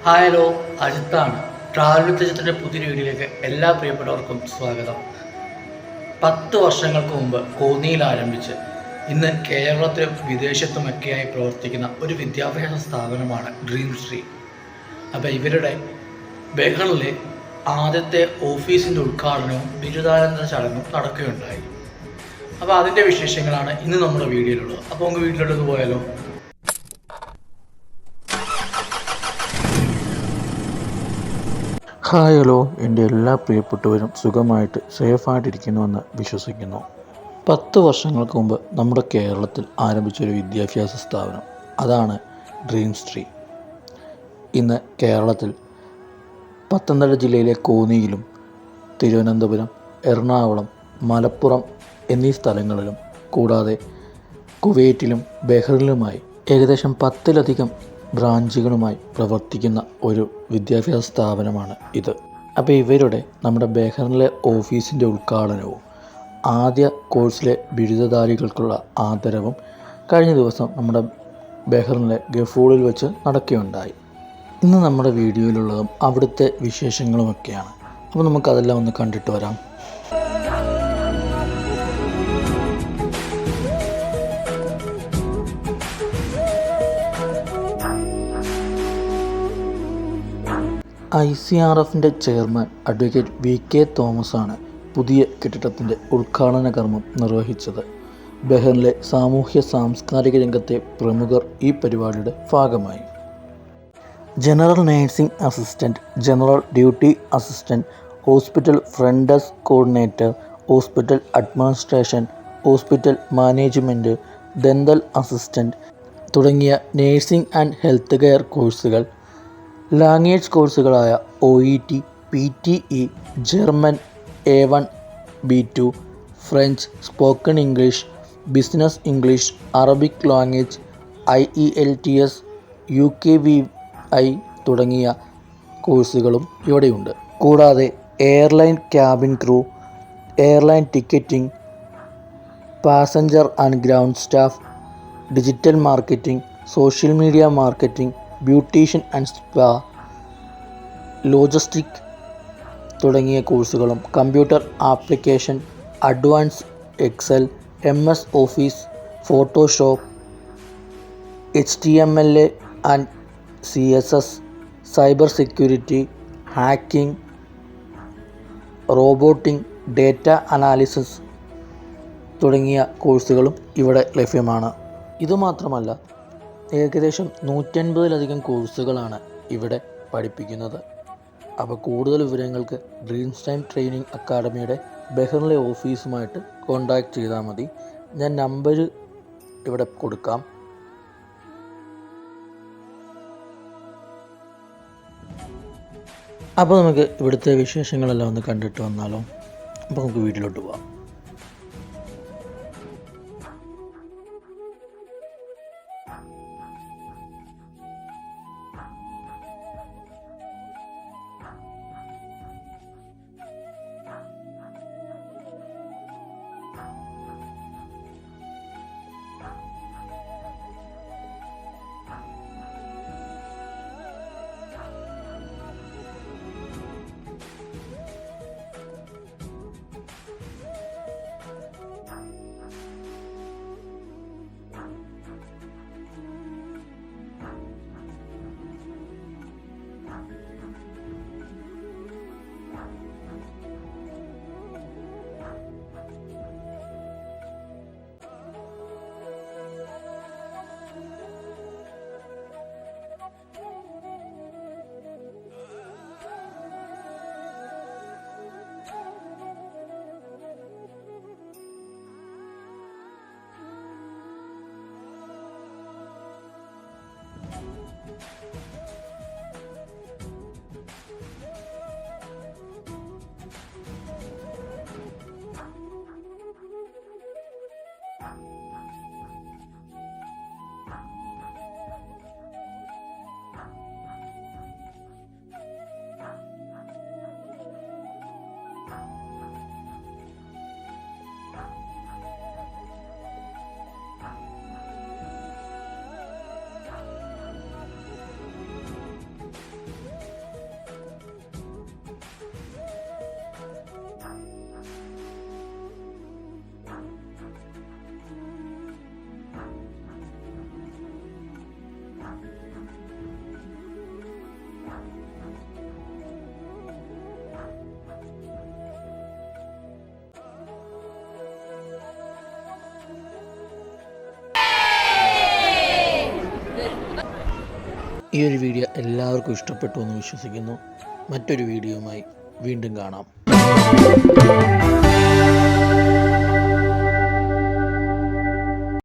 Hello, അജിത്താണ്. Travel with അജിത്തിൻ്റെ പുതിയ വീഡിയോയിലേക്ക് എല്ലാ പ്രിയപ്പെട്ടവർക്കും സ്വാഗതം. 10 വർഷങ്ങൾക്ക് മുമ്പ് കോന്നിയിൽ ആരംഭിച്ച് ഇന്ന് കേരളത്തിലും വിദേശത്തുമൊക്കെയായി പ്രവർത്തിക്കുന്ന ഒരു വിദ്യാഭ്യാസ സ്ഥാപനമാണ് ഡ്രീം ട്രീ. അപ്പോൾ ഇവരുടെ ബഹറിലെ ആദ്യത്തെ ഓഫീസിൻ്റെ ഉദ്ഘാടനവും ബിരുദാനന്തര ചടങ്ങും നടക്കുകയുണ്ടായി. അപ്പോൾ അതിൻ്റെ വിശേഷങ്ങളാണ് ഇന്ന് നമ്മുടെ വീഡിയോയിലുള്ളത്. അപ്പോൾ നമുക്ക് വീട്ടിലോട്ട് പോയാലോ. ഹായ് ഹലോ, എൻ്റെ എല്ലാ പ്രിയപ്പെട്ടവരും സുഖമായിട്ട് സേഫായിട്ടിരിക്കുന്നുവെന്ന് വിശ്വസിക്കുന്നു. 10 വർഷങ്ങൾക്ക് മുമ്പ് നമ്മുടെ കേരളത്തിൽ ആരംഭിച്ചൊരു വിദ്യാഭ്യാസ സ്ഥാപനം, അതാണ് ഡ്രീംസ് ട്രീ. ഇന്ന് കേരളത്തിൽ പത്തനംതിട്ട ജില്ലയിലെ കോന്നിയിലും തിരുവനന്തപുരം, എറണാകുളം, മലപ്പുറം എന്നീ സ്ഥലങ്ങളിലും കൂടാതെ കുവൈറ്റിലും ബഹ്റിനിലുമായി ഏകദേശം 10ലധികം ബ്രാഞ്ചുകളുമായി പ്രവർത്തിക്കുന്ന ഒരു വിദ്യാഭ്യാസ സ്ഥാപനമാണ് ഇത്. അപ്പോൾ ഇവരുടെ നമ്മുടെ ബഹ്റിനിലെ ഓഫീസിൻ്റെ ഉദ്ഘാടനവും ആദ്യ കോഴ്സിലെ ബിരുദധാരികൾക്കുള്ള ആദരവും കഴിഞ്ഞ ദിവസം നമ്മുടെ ബഹ്റിനിലെ ഗഫൂളിൽ വെച്ച് നടക്കുകയുണ്ടായി. ഇന്ന് നമ്മുടെ വീഡിയോയിലുള്ളതും അവിടുത്തെ വിശേഷങ്ങളുമൊക്കെയാണ്. അപ്പോൾ നമുക്കതെല്ലാം ഒന്ന് കണ്ടിട്ട് വരാം. ICRFൻ്റെ ചെയർമാൻ അഡ്വക്കേറ്റ് VK തോമസാണ് പുതിയ കെട്ടിടത്തിൻ്റെ ഉദ്ഘാടന കർമ്മം നിർവഹിച്ചത്. ബഹ്റിനിലെ സാമൂഹ്യ സാംസ്കാരിക രംഗത്തെ പ്രമുഖർ ഈ പരിപാടിയുടെ ഭാഗമായി. General nursing assistant, general duty assistant, hospital front desk coordinator, hospital administration, hospital management, dental assistant തുടങ്ങിയ നേഴ്സിംഗ് ആൻഡ് ഹെൽത്ത് കെയർ കോഴ്സുകൾ, ലാംഗ്വേജ് കോഴ്സുകളായ OET, PTE, German A1, B2, French, spoken English, business English, Arabic language, IELTS, UKVI തുടങ്ങിയ കോഴ്സുകളും ഇവിടെയുണ്ട്. കൂടാതെ airline cabin crew, airline ticketing, passenger and ground staff, digital marketing, social media marketing, beautician and spa, logistic തുടങ്ങിയ കോഴ്സുകളും, computer application, advance Excel, MS office, photoshop, HTML and CSS, cyber security, hacking, robotics, data analysis തുടങ്ങിയ കോഴ്സുകളും ഇവിടെ ലഭ്യമാണ്. ഇതുമാത്രമല്ല, ഏകദേശം 150ലധികം കോഴ്സുകളാണ് ഇവിടെ പഠിപ്പിക്കുന്നത്. അപ്പോൾ കൂടുതൽ വിവരങ്ങൾക്ക് ഡ്രീംസ് ടൈം ട്രെയിനിങ് അക്കാഡമിയുടെ ബഹ്റിനിലെ ഓഫീസുമായിട്ട് കോൺടാക്റ്റ് ചെയ്താൽ മതി. ഞാൻ നമ്പർ ഇവിടെ കൊടുക്കാം. അപ്പോൾ നമുക്ക് ഇവിടുത്തെ വിശേഷങ്ങളെല്ലാം ഒന്ന് കണ്ടിട്ട് വന്നാലോ. അപ്പോൾ നമുക്ക് വീട്ടിലോട്ട് പോകാം. ഈ ഒരു വീഡിയോ എല്ലാവർക്കും ഇഷ്ടപ്പെട്ടു എന്ന് വിശ്വസിക്കുന്നു. മറ്റൊരു വീഡിയോയുമായി വീണ്ടും കാണാം.